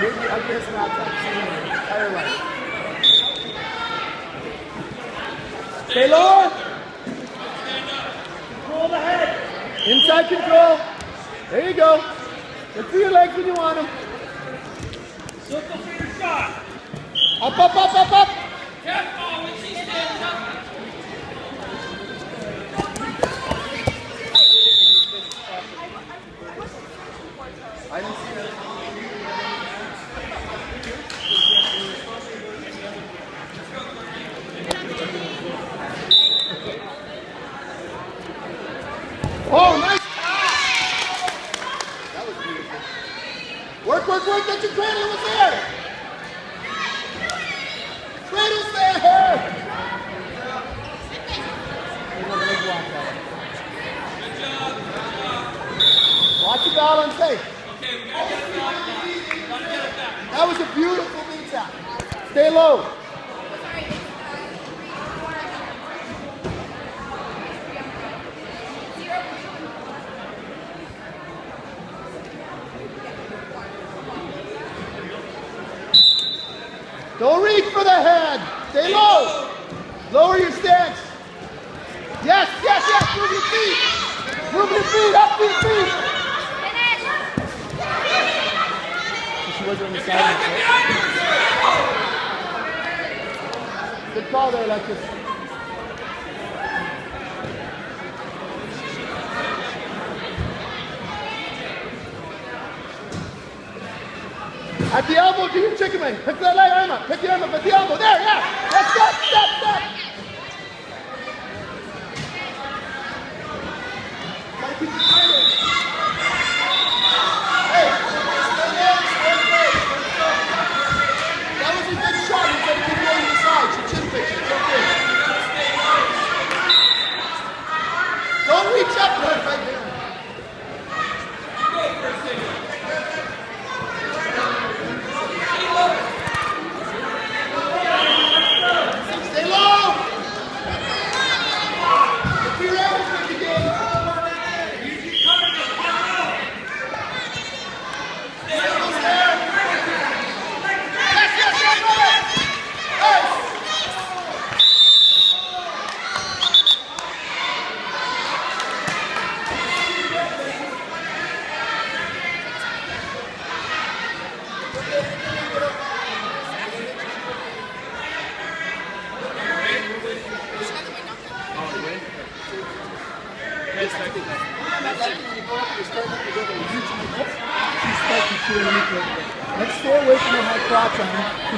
Maybe I guess not that entire life. Stay low. Control the head. Inside control. There you go. Look for your legs when you want them. Circle for your shot. Up, up, up, up, up. Careful when she stands up. I didn't see that. Oh, nice pass! That was beautiful. Work, work, work. Get your cradle. Was there. Cradle's there. Watch your balance, hey. That was a beautiful knee tap. Stay low. Don't reach for the head. Stay low. Lower your stance. Yes, yes, yes. Move your feet. Move your feet. Up your feet. She wasn't on the side. Good call there, Alexis. At the elbow, do your chicken wing. Pick that leg arm up. Pick your arm up at the elbow. There, yeah. That's step, step, step. Gotta keep your chin in. Hey, stay there, stay there. That was a good shot. You gotta keep going to the side. Your chin picture. It's okay. Don't reach up to it right there. Let's stay away from the high crotch on him.